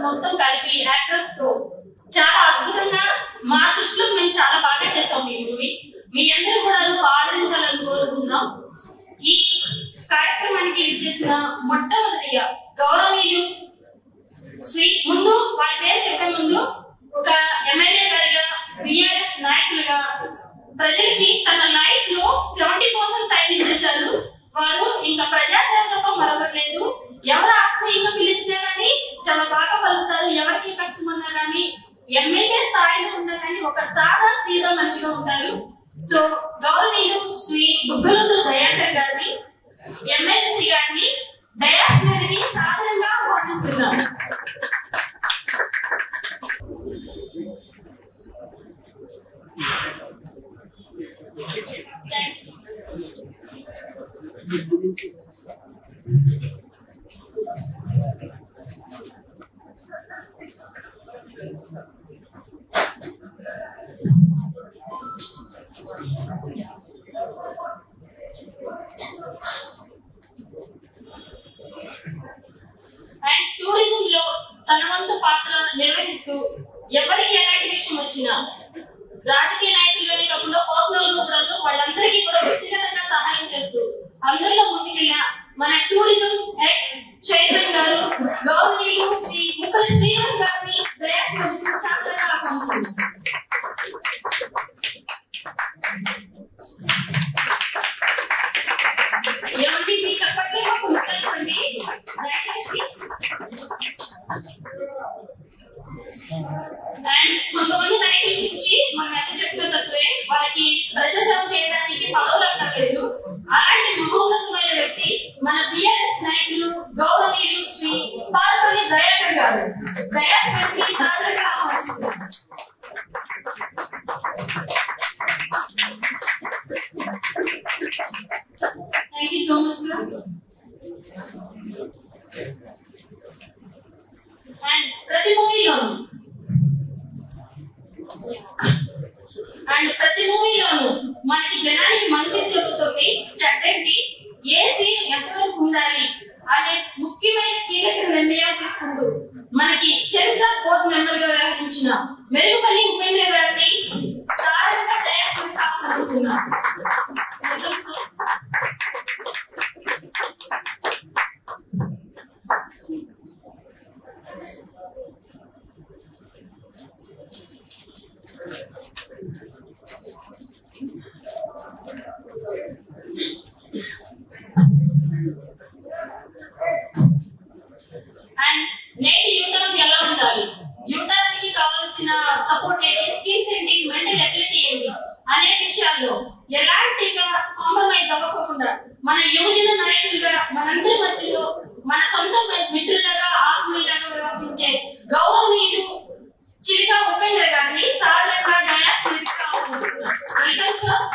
మొత్తం కలిపి యాక్టర్స్ తో చాలా అద్భుతంగా మా దృష్టిలో మేము చాలా బాగా చేస్తాం ఈ మూవీ. మీ అందరూ కూడా ఆదరించాలని కోరుకుంటున్నాం. ఈ కార్యక్రమానికి విచ్చేసిన మొట్టమొదటిగా గౌరవనీయులు శ్రీ ముందు వారి పేరు చెప్పే ముందు ఒక ఎమ్మెల్యే గారిగా బిఆర్ఎస్ నాయకులుగా ప్రజలకి తన లైఫ్ లో 70% టైం ఇచ్చేశారు. వారు ఇంకా ప్రజాసేవ తప్ప మరొకట్లేదు. ఎవరు ఆత్మీయంగా పిలిచినా కానీ చాలా బాగా పలుకుతారు. ఎవరికి కష్టం ఉన్నా కానీ ఎమ్మెల్యే స్థాయిలో ఉన్నా కానీ ఒక సాదా సీదా మనిషిగా ఉంటారు. సో గౌరవనీయులు శ్రీ బుగ్గలతో దయాకర్ గారిని ఎమ్మెల్సీ గారిని డయాస్ మీదకి సాధారణంగా ఆహ్వానిస్తున్నారు. అండ్ టూరిజం లో తన వంతు పాత్ర నిర్వహిస్తూ ఎవరికి ఎలాంటి విషయం వచ్చినా రాజకీయ నాయకులుగానే కాకుండా పర్సనల్ గా కూడా వాళ్ళందరికీ కూడా వ్యక్తిగతంగా సహాయం చేస్తూ అందరిలో ముందుకెళ్ళిన మన టూరిజం ఎక్స్ చైర్మన్ గారు గౌరవనీయులు శ్రీ ముక్కలి శ్రీనివాస్ గారిని దయాస్మృతికి సాధారణంగా ఆహ్వానిస్తున్నారు. ఏమండి మీ చెప్పండి మాకు ముచ్చండి అండ్ కొంతమంది నాయకుల గురించి మనం ఎంత చెప్పిన తత్వే వారికి ప్రజాసేవ చేయడానికి పదవులు అక్కర్లేదు. అలాంటి మహోన్నతమైన వ్యక్తి మన బిఆర్ఎస్ నాయకులు గౌరవనీయులు శ్రీ పాల్పల్లి దయాకర్ గారు దయాస్మృతికి సాధారణంగా ఆహ్వానిస్తున్నారు. Thank you so much, sir. And ప్రతి మూవీలోను మనకి జనానికి మంచి జరుగుతుంది, చెడ్డేంటి, ఏ సీన్ ఎంతవరకు ఉండాలి అనే ముఖ్యమైన కీలక నిర్ణయాలు తీసుకుంటూ మనకి సెన్సార్ బోర్డు మెంబర్ గా వ్యవహరించిన మెరుగుపల్లి ఉపేంద్ర గారిని సాధారణంగా దయాస్మృతికి ఆహ్వానిస్తున్నారు. అండ్ నేటి యువతరం ఎలా ఉండాలి, యువతరానికి కావాల్సిన సపోర్ట్ ఏంటి, స్కిల్స్ ఏంటి, మెంటల్ ఎబిలిటీ ఏంటి అనే విషయాల్లో ఎలాంటిగా కాంప్రమైజ్ అవ్వకుండా మన యువజన నాయకులుగా మనందరి మధ్యలో మన సొంత మిత్రులుగా ఆత్మీయులుగా వ్యవహరించే గౌరవనీయులు చిలికా ఉపేంద్ర గారిని సాధారణంగా డయాస్మృతికి ఆహ్వానిస్తున్నారు. Welcome sir.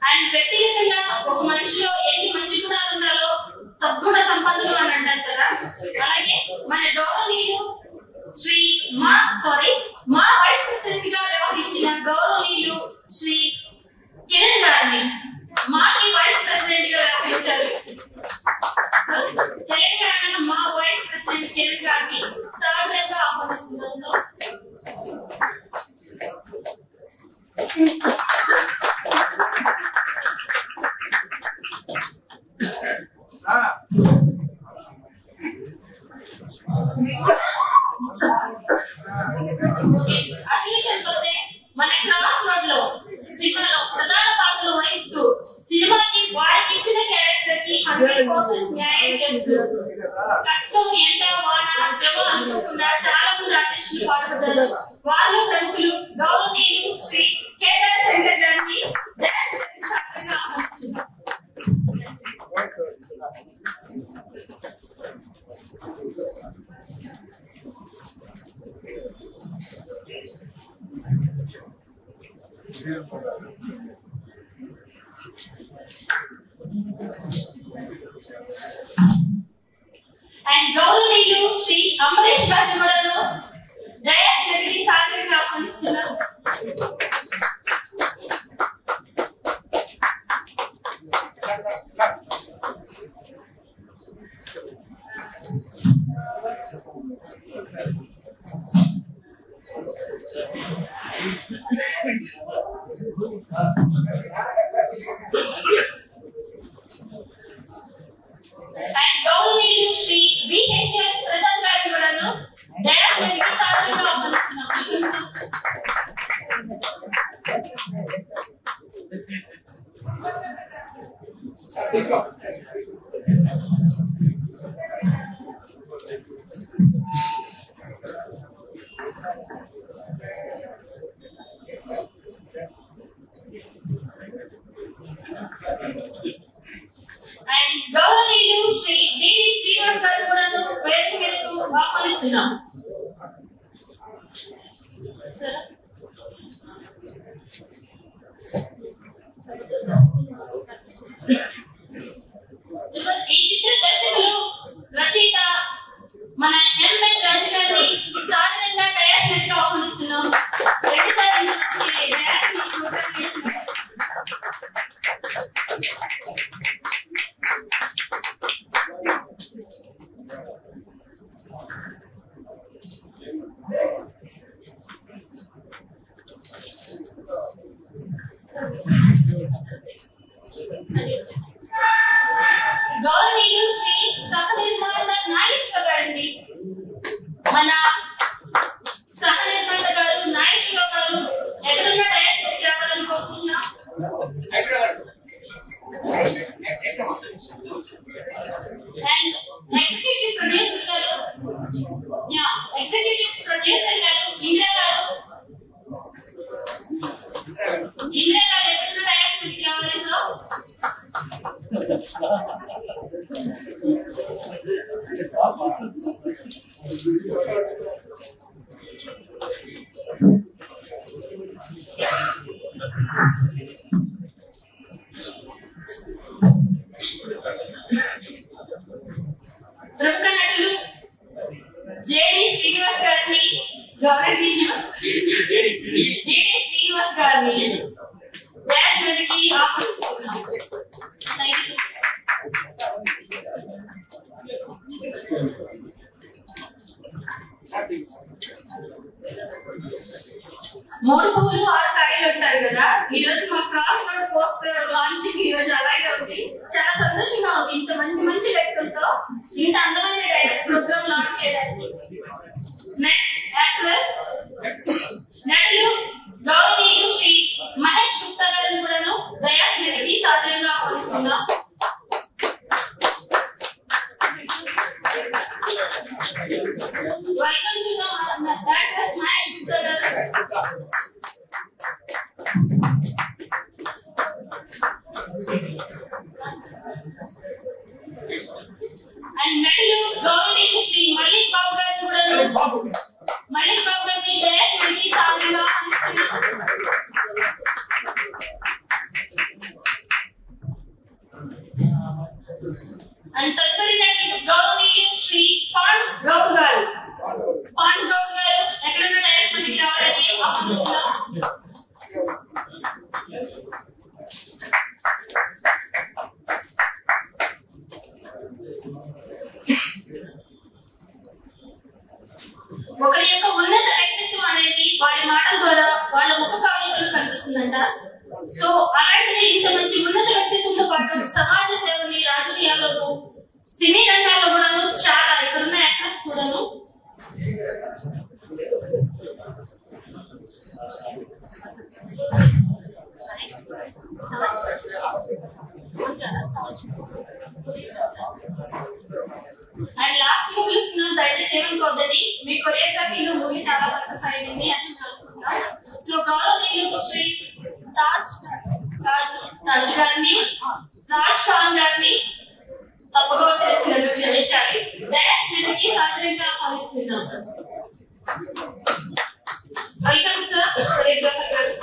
అండ్ వ్యక్తిగతంగా ఒక మనిషిలో ఎన్ని మంచి గుణాలు ఉన్నారో సద్గుణ సంపన్నులు అని అంటారు కదా, అలాగే మన గౌరవనీయులు శ్రీ మా వైస్ ప్రెసిడెంట్ గా వ్యవహరించిన గౌరవనీయులు శ్రీ కిరణ్ గారిని మాకి వైస్ ప్రెసిడెంట్ గా వ్యవహరించారు. తెలంగాణ మా వైస్ ప్రెసిడెంట్ కిరణ్ గారిని సాధారణంగా ఆహ్వానిస్తున్నాను సార్. అధివేశనకు వస్తే మన క్లాస్ రోడ్ లో సినిమాలో ప్రధాన పాత్రలు వహిస్తూ సినిమాకి వారికి ఇచ్చిన క్యారెక్టర్ కి 100% న్యాయం చేస్తూ కష్టం ఎండ వాన శ్రమ అనుకోకుండా చాలా మంది ఆర్టిస్టులు పాల్గొన్నారు. వారిలో ప్రముఖులు గౌరవనీయులు శ్రీ కేదార్ శంకర్ గారిని సాధారణంగా ఆహ్వానిస్తున్నారు. అండ్ గౌరవనీయులు శ్రీ అంబరీష్ గారిని కూడా డయాస్ మీదకి సాదరంగా ఆహ్వానిస్తున్నాం. అండ్ గౌరవనీయులు శ్రీ బిహెచ్ఎం ప్రసాద్ గారిని కూడా డయాస్ మీదకి సాదరంగా ఆహ్వానిస్తున్నాం. అండ్ గౌరవనీయులు శ్రీ డిడి శ్రీనివాస్ గారిని కూడా వేదిక మీదకు ఆహ్వానిస్తున్నాం. ఈ చిత్ర దర్శకులు రచయిత మన ఎంఎన్ రాజు గారిని సాధారణంగా డయాస్ మీదకి ఆహ్వానిస్తున్నాం. గౌరవనీయులు శ్రీ సహ నిర్మాత నాగేశ్వర గారండి. మన సహ నిర్మాత గారు నాగేశ్వర గారు ఎక్కడున్నా డయాస్ మీదకి రావాలని కోరుకుంటున్నాం. అండ్ ఎగ్జిక్యూటివ్ ప్రొడ్యూసర్ గారు ఇంద్రా గారు ఎక్కడున్నా డయాస్ మీదకి రావాలి సార్. ప్రముఖ నటులు జేడి శ్రీనివాస్ గారిని డయాస్ మీదకి ఆహ్వానిస్తున్నాం. మూడు పువ్వులు ఆరు కాయలు అంటారు కదా. ఈ రోజు మా క్రాస్ రోడ్ పోస్టర్ లాంచింగ్ ఈ రోజు అలాగే ఉంది. చాలా సంతోషంగా ఉంది ఇంత మంచి మంచి వ్యక్తులతో ఇంత అందమైన డయాస్ ప్రోగ్రామ్ లాంచ్ చేయడానికి. నెక్స్ట్ యాక్ట్రెస్ నటులు గౌరవనీయులు శ్రీ మహేష్ గుప్తా గారిని కూడా డయాస్ మీదకి సాదరంగా ఆహ్వానిస్తున్నాం. Welcome to actress Mahesh Gupta గారు. అండ్ నటులు గౌరవనీయులు శ్రీ మల్లిక్ బాబు గారిని కూడా డయాస్ మీదకి సాదరంగా ఆహ్వానిస్తున్నాం. అండ్ తదుపరి నటులు గౌరవనీయులు శ్రీ పాండ్ గౌడ్ గారు ఎక్కడున్నా డయాస్ మీదకి రావాలని ఆహ్వానిస్తున్నాం. ఒకరి యొక్క ఉన్నత వ్యక్తిత్వం అనేది వారి మాటల ద్వారా వాళ్ళ ముఖ కవళికలు కనిపిస్తుందంట. సో అలాంటిది ఇంత మంచి ఉన్నత వ్యక్తిత్వంతో పాటు సమాజ సేవని రాజకీయాల్లోనూ సినీ రంగాల్లో కూడా చాలా ఇక్కడున్న యాక్టర్స్ కూడాను అండ్ లాస్ట్ గా పిలుస్తున్నాం. దయచేసి ఏమనుకోవద్దండి, మీ కొరియోగ్రఫీ మూవీ చాలా సక్సెస్ అయింది అని అనుకుంటున్నాం. సో గౌరవనీయులు శ్రీ రాజ్ ఖాన్ గారిని తప్పగా వచ్చినందుకు క్షమించాలి. డయాస్ మీదకి సాదరంగా ఆహ్వానిస్తున్నాం. వెల్కమ్ సార్ కొరియోగ్రాఫర్ గారు.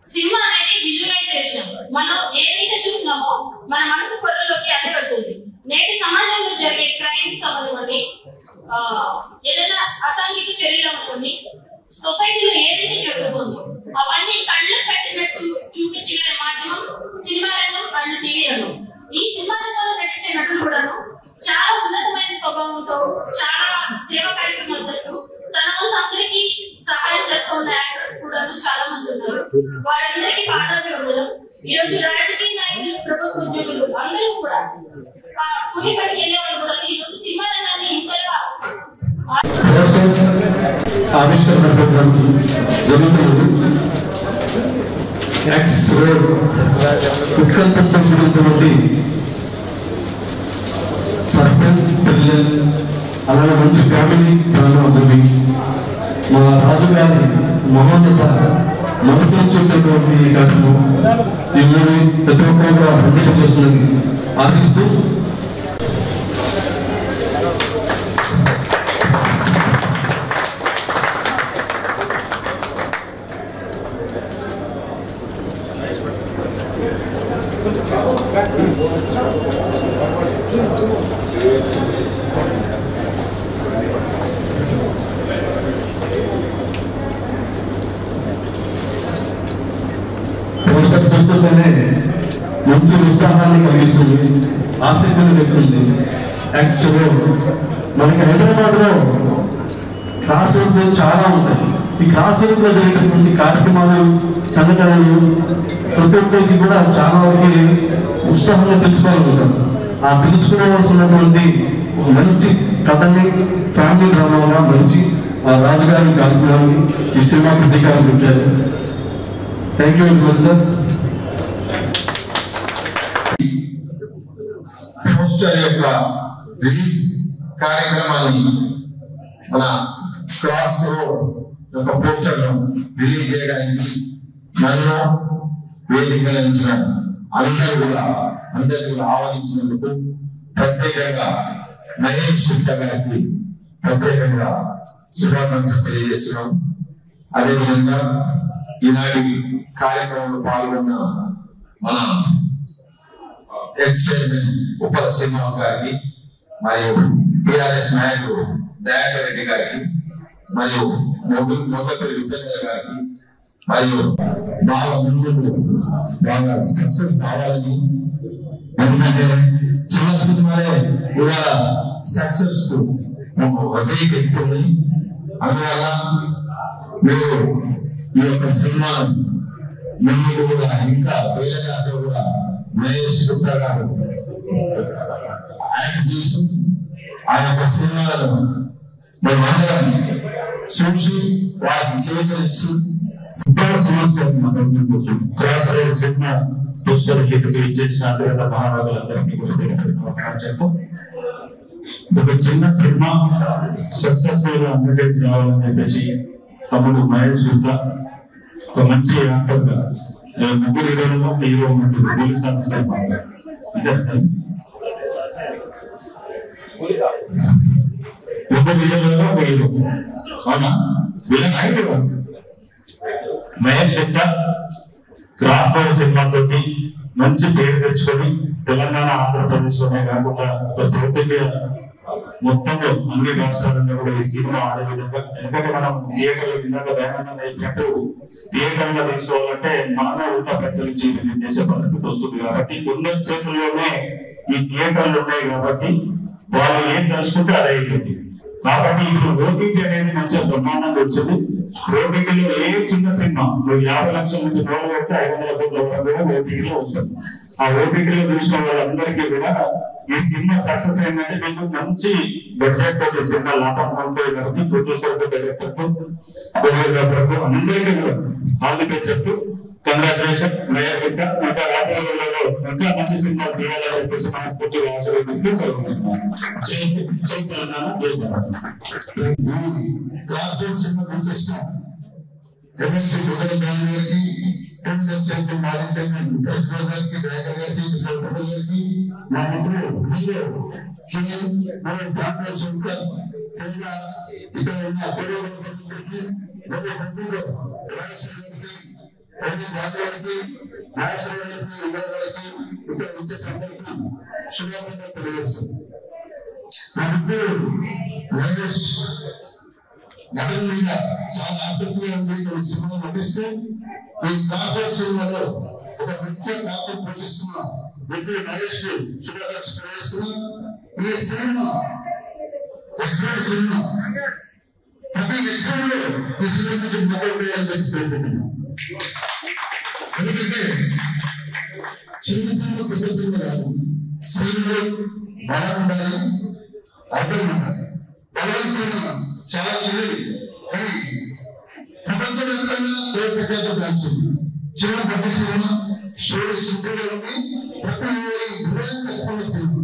సినిమా అనేది విజువలైజేషన్. మనం ఏదైతే చూసినామో మన మనసు పొరలోకి అదే వెళ్తుంది. నేటి సమాజంలో జరిగే క్రైమ్స్ అవ్వండి, ఏదైనా అసాంఘిక చర్యలు అవ్వండి, సొసైటీలో ఏదైతే జరుగుతుందో అవన్నీ కళ్ళు కట్టినట్టు చూపించిన మాధ్యమం సినిమా రంగం అండ్ టీవీ రంగం. ఈ సినిమా రంగంలో నటించే నటులు కూడాను చాలా ఉన్నతమైన స్వభావంతో చాలా సేవా కార్యక్రమాలు చేస్తూ తన వంతు అందరికీ సహాయం చేస్తూ ఉన్న యాక్టర్స్ కూడా చాలా మంది ఉన్నారు. వారందరికీ పాదాభివందనం. ఈ రోజు రాజకీయ నాయకులు, ప్రభుత్వ ఉద్యోగులు అందరూ కూడా కూలి పనికి వెళ్ళే వాళ్ళు కూడా ఈ రోజు సినిమా రంగాన్ని ఇంతగా ఆవిష్కరణ ప్రోగ్రాం జరుగుతున్నది. ఉత్కంఠంతో కూడినటువంటి సస్పెన్స్, థ్రిల్లర్, అలాగే మంచి ఫ్యామిలీ డ్రామా మూవీ. మా రాజుగారి మహోన్నత మనసును చూసేటువంటి ఈ కార్యక్రమం, ఈ మూవీ ప్రతి ఒక్కరు కూడా సందేశం చేస్తుందని ఆశిస్తూ చూస్తుంటేనే మంచి ఉత్సాహాన్ని కలిగిస్తుంది, ఆసక్తిని పెడుతుంది. యాక్చువల్గా మనకి హైదరాబాద్లో క్రాస్ రోడ్లు చాలా ఉంటాయి. ఈ క్రాస్ రోడ్లో జరిగేటటువంటి కార్యక్రమాలు, సంఘటనలు ప్రతి ఒక్కరికి కూడా చాలా వరకు ఉత్సాహంగా తెలుసుకోవాలనుకుంటారు. ఆ తెలుసుకోవాల్సినటువంటి ఒక మంచి కథని ఫ్యామిలీ డ్రామాగా మంచి రాజుగారి కార్యక్రమాన్ని ఈ సినిమాకి శ్రీకారం పెట్టారు. Thank you very much sir. Poster యొక్క రిలీజ్ కార్యక్రమాన్ని మన క్రాస్ రోడ్ యొక్క పోస్టర్ రిలీజ్ చేయడానికి నన్ను వేదికలించిన అందరూ కూడా ఆహ్వానించినందుకు ప్రత్యేకంగా మహేష్ గుప్తా గారికి ప్రత్యేకంగా శుభాకాంక్షలు తెలియజేస్తున్నాం. అదేవిధంగా ఈనాటి కార్యక్రమంలో పాల్గొన్న మన ఎక్స్ చైర్మన్ ఉప్పల శ్రీనివాస్ గారికి, మరియు టిఆర్ఎస్ నాయకుడు దయాకర్ రెడ్డి గారికి, మరియు మొదటి ఉపేంద్ర గారికి, మరియు బాగా ముందు బాగా సక్సెస్ కావాలని, ఎందుకంటే చిన్న సినిమాలే ఇవాళ సక్సెస్ రేట్ ఎక్కువ ఉంది. అందువల్ల మీరు ఈ యొక్క సినిమా ముందు కూడా ఇంకా వేరే దాంట్లో కూడా మహేష్ గుప్తా గారు యాక్ట్ చేసి ఆ యొక్క సినిమాలను మేమందరం చూసి వారికి చేతులిచ్చి క్రాస్ రోడ్ సినిమా పోస్టర్ రిలీజ్కి ఇచ్చేసిన అత్యంత మహారాజులందరికీ కూడా చెప్తూ ఒక చిన్న సినిమా సక్సెస్ఫుల్ గా అడ్వర్టైజ్ కావాలని చెప్పేసి తమ్ముడు మహేష్ గుప్తా ఒక మంచి యాక్టర్ గా ముగ్గురు హీరోలలో ఒక హీరో ఉన్నట్టు పోలీస్ ఆఫీసర్ మాత్రం ముగ్గురు హీరోలలో ఒక హీరో. అవునా? వీళ్ళని hero Mahesh Gupta cross road cinema తోటి మంచి పేరు తెచ్చుకొని తెలంగాణ, ఆంధ్రప్రదేశ్ లోనే కాకుండా ఒక సౌత్ ఇండియా మొత్తంలో అన్ని రాష్ట్రాలలో కూడా ఈ సినిమా ఆడే విధంగా, ఎందుకంటే మనం థియేటర్లో ఇందాక దయానందం అయినట్టు థియేటర్ గా తీసుకోవాలంటే మనమే ఉల్టా పైసలు ఇచ్చి చేసే పరిస్థితి వస్తుంది. కాబట్టి కొందరి చేతుల్లోనే ఈ థియేటర్లు ఉన్నాయి కాబట్టి వాళ్ళు ఏం తలుచుకుంటే అదే అవుతుంది. కాబట్టి ఇప్పుడు ఓటీటీ అనేది మంచిగా బ్రహ్మాండంగా వచ్చింది. ఓటీటీలో ఏ చిన్న సినిమా 50 లక్షల నుంచి మొదలు పెడితే 500 కోట్ల వరకు కూడా ఓటీటీలో వస్తుంది. ఆ ఓటీటీలో చూసిన వాళ్ళందరికీ కూడా ఈ సినిమా సక్సెస్ ఏంటంటే మీకు మంచి బడ్జెట్ తోటి సినిమా లాభం పొందుతాయి కాబట్టి ప్రొడ్యూసర్ కు, డైరెక్టర్ కు, కొరియోగ్రాఫర్ కు అందరికీ కూడా ఆల్ ది బెస్ట్ చెప్తూ కంగ్రాచులేషన్. ఇంకా రాబోయేలో ఇంకా మంచి సినిమా తీయాలని చెప్పేసి మనస్ఫూర్తిగా ఆశీర్వదిస్తూ సెలవుస్తున్నాను. జై తెలంగాణ, జై భారత్. క్రాస్ రోడ్ సినిమా గురించి ఎమ్మెల్సీ బుగ్గన గారికి, చైర్మన్, మాజీ చైర్మన్ కృష్ణరాజు గారికి, దయాకర్ గారికి, సుబ్రహ్మణ్యం గారికి, మా మిత్రులు హీరో డాక్టర్ శంకర్, ఇక్కడ ఉన్న కొరియోగ్రాఫర్లందరికీ, ప్రొడ్యూసర్ రాజేశ్వర్ గారికి, నాగేశ్వరరావుకి ఇంద్ర గారికి ఇక్కడ వచ్చేసిన అందరికీ శుభాకాంక్షలు తెలియజేస్తుంది. నా మిత్రుడు మహేష్ నటన మీద చాలా ఆసక్తిగా ఉంది. ఈ సినిమా నటిస్తూ ఈ క్రాస్ సినిమాలో ఒక ముఖ్య పాత్ర పోషిస్తున్న మిత్రుడు మహేష్ కి శుభాకాంక్షలు తెలియజేస్తున్నా. ఈ సినిమా ఎక్సలెంట్ సినిమా. ప్రతి ఎక్సలెంట్ లో ఈ సినిమా నుంచి మొదలుపెట్టాలని చెప్పి కోరుకుంటున్నాను. ఎందుకంటే చిన్న సినిమా పెద్ద సినిమా కాదు. సినిమాలో బలం ఉండాలి, అర్థం ఉండాలి. బలం సినిమా చాలా చిన్నది కానీ ప్రపంచవ్యాప్తంగా ప్రఖ్యాత వచ్చింది. చిన్న పెద్ద సినిమా స్టోరీ సింపుల్ గా ఉండి ప్రతి హృదయం కట్టుకునే సినిమా.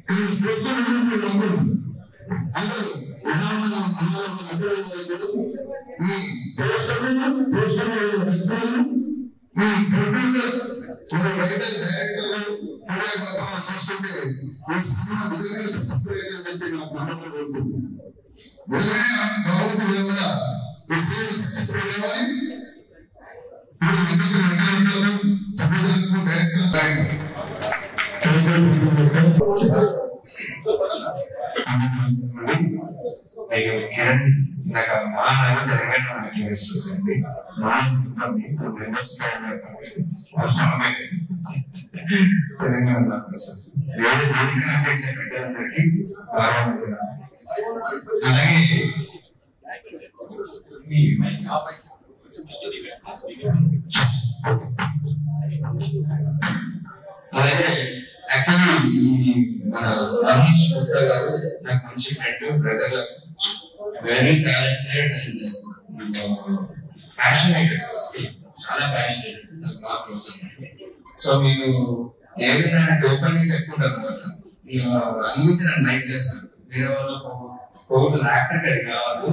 కానీ ప్రస్తుతం నమ్మడం అందరూ ఈ పోస్టర్లు వ్యక్తులను ఈ ప్రొడ్యూసర్ రైటర్ డైరెక్టర్ కూడా చూస్తుంటే ఈ సినిమా నిజంగా సక్సెస్ఫుల్ అయితే చెప్పి నాకు నమ్మకం ఉంటుంది. నిజంగా భగవంతుడు ఏమన్నా ఈ సినిమా సక్సెస్ఫుల్ కావాలి. మీరు నిర్మించిన వెంకటేశ్వర తమిళకు డైరెక్టర్ కిరణ్ ఇందాక మా నాన్న తెలంగాణ వేస్తుందండి. మా మెంబర్స్ తెలంగాణ పెద్దలందరికీ అలాగే అలాగే యాక్చువల్లీ ఈ మన మహేష్ గుప్తా గారు నాకు మంచి friend, brother, very talented and passionated, చాలా ప్యాషనేటెడ్, నాకు బాగా క్లోజ్. సో మీరు ఏదైనా ఓపెన్ గా చెప్పుకుంటారు అనమాట. అందుకే నన్ను లైక్ చేస్తాను. వేరే వాళ్ళు కోర్టులు యాక్టర్ అది కావాలి,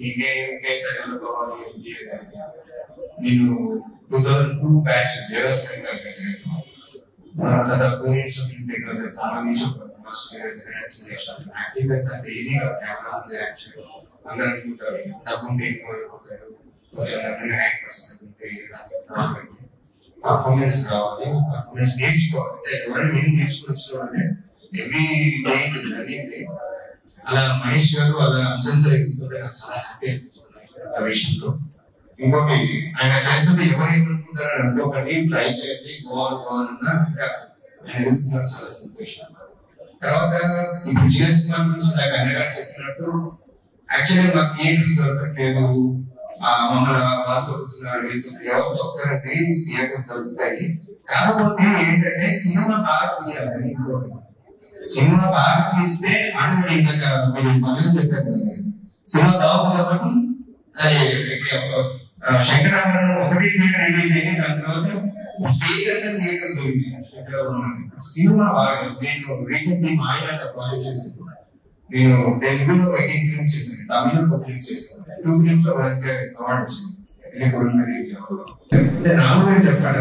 ఇంకేంత డెవలప్ అవ్వాలి. నేను 2002 బ్యాచ్ జేఎస్ తర్వాత పూర్ణించ ఫిల్మ్ టెక్నాలజీ సంబంధించి యాక్టింగ్ అంతా ఈజీగా కెమెరా ఉంది. యాక్చువల్ అందరూ అనుకుంటారు డబ్బు ఉంటే ఎక్కువ అయిపోతాడు, పర్ఫార్మెన్స్ కావాలి, పర్ఫార్మెన్స్ నేర్చుకోవాలి. ఎవరైనా నేను నేర్చుకోవచ్చు అంటే ఎవ్రీ డే జరిగింది. అలా మహేష్ గారు అలా అంచంతా ఎదుగుతుంటే నాకు చాలా హ్యాపీ అనిపిస్తుంది ఆ విషయంలో. ఇంకోటి ఆయన చేస్తుంటే ఎవరేమనుకుంటారని అనుకోకండి, ట్రై చేయండి, గోవాన్ అన్నా ఇంకా ఆయన ఎదుగుతున్నారు, చాలా సంతోషం. తర్వాత ఇప్పుడు జిఎస్ కుమార్ గురించి నాకు అన్నగారు చెప్పినట్టు యాక్చువల్లీ మాకు థియేటర్స్ దొరకట్లేదు, మమ్మల్ని వాళ్ళు దొరుకుతున్నారు, ఎవరు దొరకరండి, థియేటర్స్ దొరుకుతాయి. కాకపోతే ఏంటంటే సినిమా బాగా తీయాలి. సినిమా బాగా తీస్తే ఆటోమేటిక్ మీరు మళ్ళీ చెప్పారు కదా, సినిమా బాగుంది కాబట్టి శంకరాభరణం ఒకటి థియేటర్ రిలీజ్ అయింది, దాని తర్వాత స్టేట్ అంతా థియేటర్స్ దొరికింది. సినిమా బాగా నేను రీసెంట్లీ మాట్లాడ ప్రాజెక్ట్ చేశాను. నేను తెలుగులో 18 ఫిల్మ్స్ చేశాను, తమిళలో 2 ఫిల్మ్స్ చేశాను. 2 ఫిల్మ్స్ లో దానికి అవార్డు వచ్చింది. రాముడు చెప్పాడు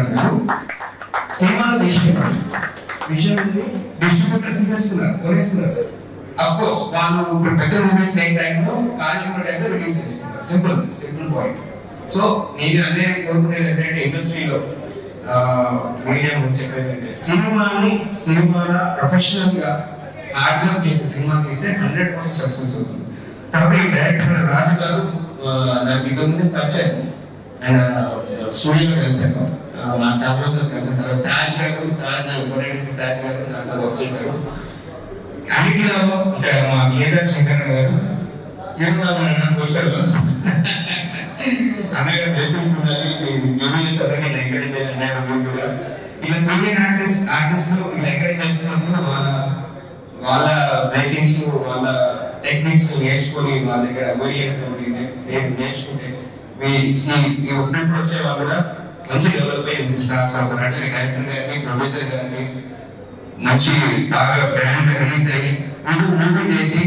సినిమాలో విషయం ఉంది, డిస్ట్రిబ్యూటర్ తీసేసుకున్నారు, కొనేసుకున్నారు. అఫ్ కోర్స్ వాళ్ళు ఇప్పుడు పెద్ద మూవీస్ లేని టైంలో ఖాళీ ఉన్న టైంలో రిలీజ్ చేసుకున్నారు. Simple point. సో నేను అదే కోరుకునేది ఏంటంటే ఇండస్ట్రీలో మీడియా గురించి చెప్పేది అంటే సినిమాలో ప్రొఫెషనల్ గా హార్డ్ వర్క్ చేసి సినిమా తీస్తే 100% సక్సెస్ అవుతుంది. కాబట్టి డైరెక్టర్ రాజు గారు నాకు ఇంతకుముందు పరిచయం, ఆయన స్టూడియోలో కలిశాను, నాకు చాలా రోజులు కలిసిన తర్వాత తాజ్ గారు నాతో వర్క్ చేశారు. అన్నింటిలో మా గీదర్ శంకర్ గారు క్వశ్చన్ అన్నగారు బ్లెస్సింగ్స్ ఉండాలి, జూనియర్స్ అందరికీ ఎంకరేజ్ చేయాలి కూడా. ఇట్లా సీనియర్ ఆర్టిస్టులు ఇలా ఎంకరేజ్ చేస్తున్నప్పుడు వాళ్ళ బ్లెస్సింగ్స్, వాళ్ళ టెక్నిక్స్ నేర్చుకొని వాళ్ళ దగ్గర నేర్చుకుంటే ఈ ఉన్నప్పుడు వచ్చే వాళ్ళు కూడా మంచి డెవలప్ అయ్యి మంచి స్టార్స్ అవుతారు. అంటే డైరెక్టర్ గారిని, ప్రొడ్యూసర్ గారిని మంచి బాగా బ్రాండ్ రిలీజ్ అయ్యి మూవీ చేసి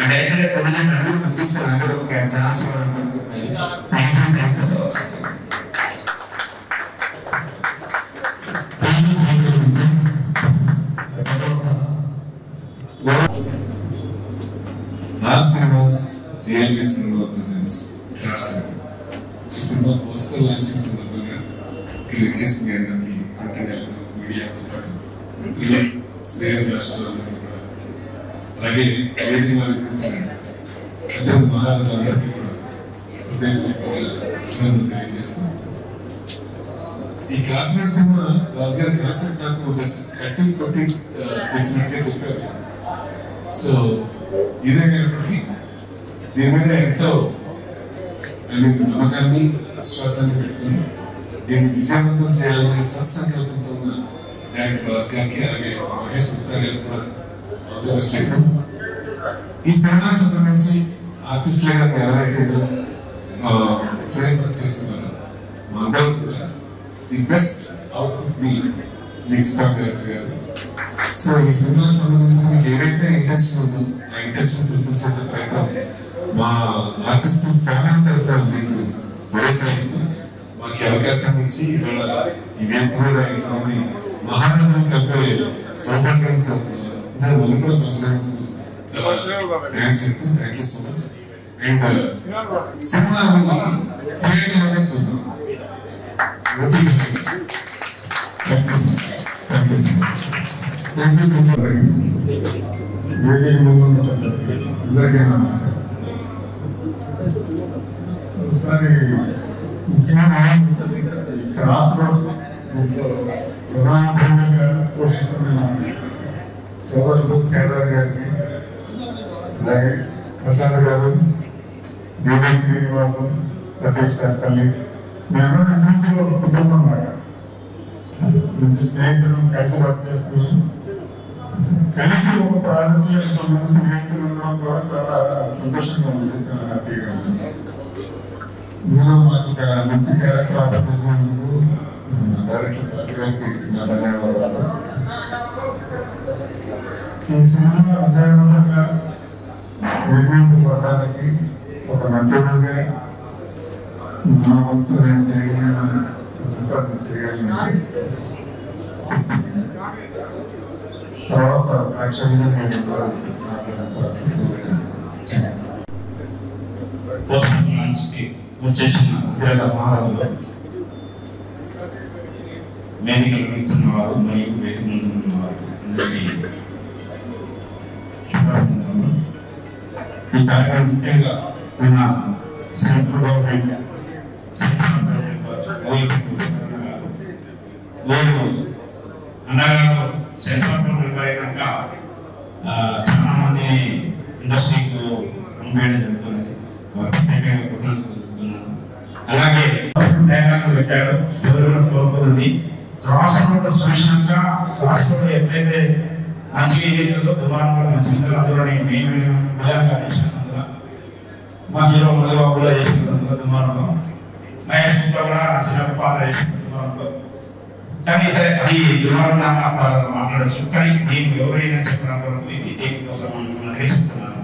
డైరెక్టర్ గారు ప్రొడ్యూసర్ అందరూ గుర్తించుకుని అందరూ ఒక ఛాన్స్ ఇవ్వాలనుకుంటున్నాను. Thanks cinemas JLP cinema presents ఈ సినిమా పోస్టర్ లాంచింగ్ సందర్భంగా ఇక్కడ ఇచ్చేసింది అందరికీ కంటెంట్ మీడియాతో పాటు మిత్రులు స్నేహ రాష్ట్రాలందరికీ కూడా అలాగే వేదిక నిర్మించిన అత్యంత మహారాజులందరికీ కూడా అభినందనలు తెలియజేస్తున్నాను. ఈ క్లాస్ రోడ్ సినిమా రాజు గారి కాన్సెప్ట్ నాకు జస్ట్ కట్టి కొట్టి తెచ్చినట్టుగా చెప్పారు. సో ఇదే కాబట్టి దీని మీద ఎంతో నమ్మకాన్ని విశ్వాసాన్ని పెట్టుకుని దీన్ని విజయవంతం చేయాలనే సత్సంకల్పంతో ఉన్న డైరెక్టర్ రాజు గారికి అలాగే మహేష్ గుప్తా గారికి కూడా ఆదర్శం. ఈ సినిమాకి సంబంధించి ఆర్టిస్టులుగా ఎవరైతే ఫ్రేమ్ వర్క్ చేస్తున్నారో మా అందరూ కూడా ది బెస్ట్ అవుట్పుట్ ని ఇస్తారు గారు. సో ఈ సినిమాకి సంబంధించి మీకు ఏవైతే ఇంటెన్షన్ ఉందో ఆ ఇంటెన్షన్ ఫుల్ఫిల్ చేసే ప్రయత్నం మా ఆర్టిస్ట్ ఫ్యామిలీ తరఫున మీకు భరోసా ఇస్తూ మాకు అవకాశం ఇచ్చి ఇవాళ ఈ వేదిక మీద ఇంతమంది మహారాజులు కలిపే సౌభాగ్యంతో నన్ను కూడా పంచడానికి చాలా థ్యాంక్స్ చెప్తూ thank you so much. And సినిమాని థియేటర్ లోనే చూద్దాం. Thank you so much. వేదిక ముందు అందరికీ నమస్కారం. ఒకసారి ముఖ్యంగా ఈ క్రాస్ రోడ్ దీంట్లో ప్రధాన భూమిక పోషిస్తున్న సోదరులు కేదార్ గారికి, అలాగే ప్రసాద్ గారు, బీబీ శ్రీనివాసం, సతీష్ సర్పల్లి, మేము నుంచి ఒక కుటుంబం లాగా మంచి స్నేహితులు కలిసి వర్క్ చేస్తున్నాం. కలిసి ఒక ప్రాజెక్ట్ లో ఎంతోమంది స్నేహితులు ఉండడం కూడా చాలా సంతోషంగా ఉంది, చాలా హ్యాపీగా ఉంది. ఇందులో మాకు ఒక మంచి క్యారెక్టర్ ఆపర్చేసినందుకు డైరెక్టర్ గారికి నా ధన్యవాదాలు. ఈ సినిమా విజయవంతంగా నిర్మింపబడడానికి ఒక నటుడుగా నా వంతు నేను చేయగలను తర్వాత యాక్చువల్గా నేను వచ్చేసిన ఉద్యోగ మహారాజులు, వేదికలు ఇచ్చిన వారు మరియు వేదిక ముందు ఉన్నవారు అందరికీ శుభాభినందనలు. ఈ కార్యక్రమం ముఖ్యంగా నిన్న సెంట్రల్ గవర్నమెంట్ అన్నగారు సెన్సార్ బోర్డు అయినాక చాలా మంది ఇండస్ట్రీకి పంపేయడం జరుగుతున్నది. అలాగే డైలాగ్ పెట్టారు, ఎవరు కోరుకున్నది క్రాస్ రోడ్ చూసినాక క్రాస్ రోడ్ ఎట్లయితే మంచిగా ఏదైతుందో దుమారం కూడా మంచిగా ఉంటుందో అందులో నేను మిలాగా చేసిన అందులో మా హీరో మల్లిబాబు కూడా చేసిన దుమారంలో, మహేష్ గుప్తా కూడా నా చిన్న పాత్ర చేసిన దుమారంలో. కానీ సరే అది దుమారం మాట్లాడచ్చు, కానీ నేను ఎవరైనా చెప్పడం వరకు ఇది టేక్ కోసం అనుకున్నట్టుగా చెప్తున్నాను.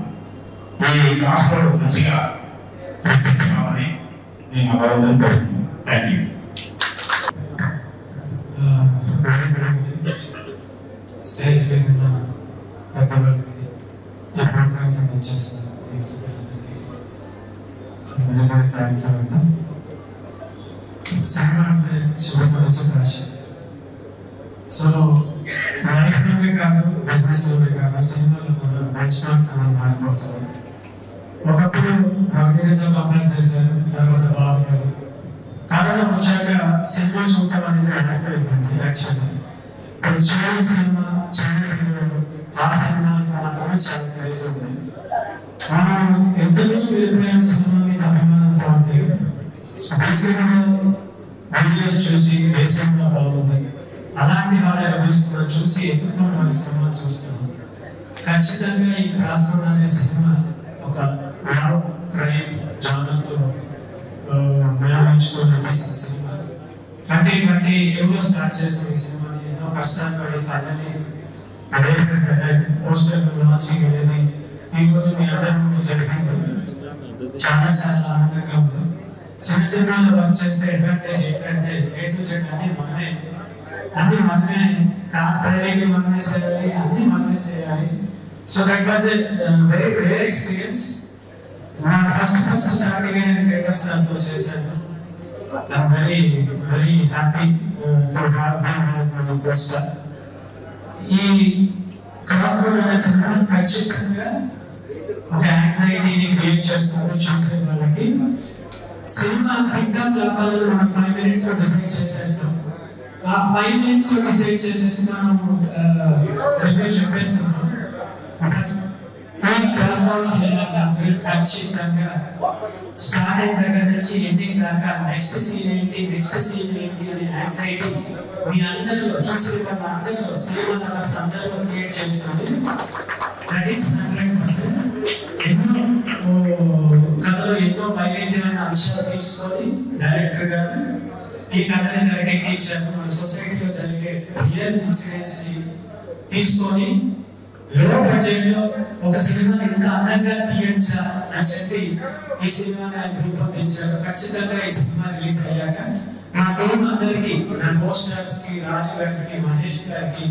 ఈ క్లాస్ కూడా మంచిగా చర్చించామని నేను అభినందన పెడుతున్నాను. Thank you. స్టేజ్ మీద ఉన్న పెద్దవాళ్ళకి, ఈ ప్రోగ్రామ్కి వచ్చేసిన వెరీ వెరీ థ్యాంక్ఫుల్ అండి. సినిమా అంటే శివతో వచ్చే ప్యాషన్. సో లైఫ్లోనే కాదు, బిజినెస్లోనే కాదు, సినిమాలో కూడా బెంచ్ మార్క్స్ అనేది మారిపోతారు. ఒకప్పుడు రవితేజతో కంపేర్ చేశారు, తర్వాత బాగున్నారు. కరోనా వచ్చాక సినిమా చూడటం అనేది అయిపోయిందండి. యాక్చువల్లీ ఇప్పుడు చూడని సినిమా, చిన్న హీరోలు, ఆ సినిమాకి మాత్రమే చాలా క్రేజ్ ఉంది. మనం ఎంత దూరం వెళ్ళిపోయిన సినిమా మీద అభిమానంతో ఉంటే వీడియోస్ చూసి ఏ సినిమా బాగుంది అలాంటి వాళ్ళ రివ్యూస్ కూడా చూసి ఎదుర్కొన్న వాళ్ళ సినిమా చూస్తున్నాం. ఖచ్చితంగా ఈ క్రాస్ రోడ్ అనే సినిమా ఒక లవ్ క్రైమ్ జానర్తో మేళవించుకొని తీసిన సినిమా. 2022లో స్టార్ట్ చేసిన ఈ సినిమాని ఎన్నో కష్టాలు పడి ఫైనల్లీ పోస్టర్ లాంచింగ్ అనేది ఈ రోజు మీ అందరి ముందు జరిగింది. చాలా చాలా ఆనందంగా ఉంది. చిన్న సినిమాలో వర్క్ చేస్తే అడ్వాంటేజ్ ఏంటంటే A to Z అన్ని మనమే కార్ డ్రైవింగ్ మనమే చేయాలి, అన్ని మనమే చేయాలి. So that was a very rare experience. నా ఫస్ట్ స్టార్టింగ్ కేటర్ సార్తో చేశాను. I'm very happy to have him as my co-star. ఈ క్రాస్ రోడ్ అనే సినిమా ఖచ్చితంగా ఒక యాంగ్జైటీని క్రియేట్ చేస్తుంది చూసే వాళ్ళకి. సినిమా హిట్ ఆఫ్ లాభాలను మనం 5 minutes లో డిసైడ్ చేసేస్తాం. ఆ 5 minutes లో డిసైడ్ చేసేసి మనం రివ్యూ చెప్పేస్తున్నాం. ఈ క్రాస్ రోడ్ సినిమా ఖచ్చితంగా స్టార్ట్ అయిన దగ్గర నుంచి ఎండింగ్ దాకా నెక్స్ట్ సీన్ ఏంటి అనే యాంగ్జైటీ మీ అందరిలో చూసే వాళ్ళ అందరిలో సినిమా లవర్స్ అందరిలో క్రియేట్ చేస్తుంది. That is 100%. ఎన్నో కథలో ఎన్నో వైవిధ్యమైన అంశాలు తీసుకొని డైరెక్టర్ గారు ఈ కథని తెరకెక్కించారు. మన సొసైటీలో జరిగే రియల్ ఇన్సిడెంట్స్ ని తీసుకొని లో బడ్జెట్ లో ఒక సినిమాని ఎంత అందంగా తీయచ్చా అని చెప్పి ఈ సినిమాని ఆయన రూపొందించారు. ఖచ్చితంగా ఈ సినిమా రిలీజ్ అయ్యాక నా టీం అందరికి, నా పోస్టర్స్ కి, రాజు గారికి, మహేష్ గారికి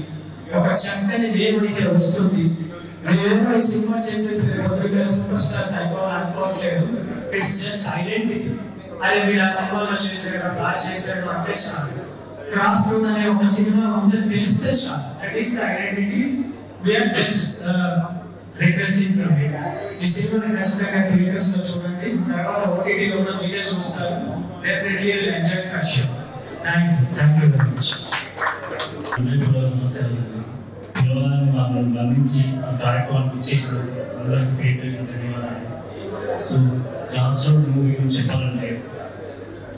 ఒక చక్కని నేమ్ అయితే వస్తుంది. నేను ఈ సినిమా చేసేసి పొద్దుగా సూపర్ స్టార్స్ అయిపోవాలనుకోవట్లేదు. It's just identity. అరే వీళ్ళు ఆ సినిమాలో చేశారు, బాగా చేశారు అంటే చాలు. క్రాస్ రోడ్ అనే ఒక సినిమా ఉందని తెలిస్తే చాలు. That is the identity. We are just requesting from you. ఈ సినిమాని ఖచ్చితంగా థియేటర్స్ లో చూడండి. తర్వాత ఓటీటీ లో కూడా మీరే చూస్తారు. Definitely you will enjoy for sure. Thank you very much. నమస్కారం. పిల్లవాళ్ళని మనం గమనించి ఈ కార్యక్రమానికి ఇచ్చేసినందుకు అందరికీ పేరు ధన్యవాదాలు. సో క్లాస్ రోడ్ మూవీ చెప్పాలంటే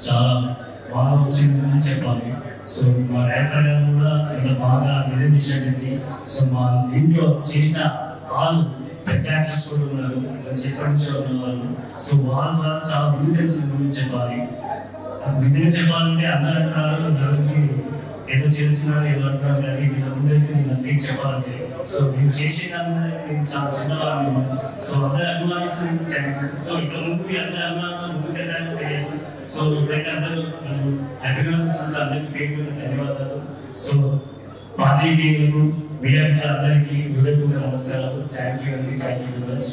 చాలా బాగా వచ్చిందని చెప్పాలి. సో మా డైరెక్టర్ గారు కూడా ఇంత బాగా డిజైన్ చేసినట్టుంది. సో మా దీంట్లో చేసిన వాళ్ళు పెద్ద యాక్టర్స్ కూడా ఉన్నారు, ఎప్పటి నుంచో ఉన్నవాళ్ళు. సో వాళ్ళ ద్వారా చాలా ముందు తెలిసింది చెప్పాలి. నిజంగా చెప్పాలంటే అందరూ అంటున్నారు కలిసి ఏదో చేస్తున్నారు, ఏదో అంటున్నారు, కానీ ఇది ముందైతే నేను అంతే చెప్పాలంటే సో నేను చేసే దాని నేను చాలా చిన్నవాళ్ళు. సో అందరూ అభిమానిస్తున్నారు. సో ఇక్కడ ముందు మీ అందరూ అభిమానంతో ముందుకెళ్ళడానికి తెలియదు. సో ఇప్పుడైతే అందరూ అభిమానిస్తున్నారు. అందరికీ పేరు ధన్యవాదాలు. సో పాత్రికేయులకు మీడియా అందరికీ హృదయపూర్వక నమస్కారాలు. థ్యాంక్ యూ అండి. Thank you very much.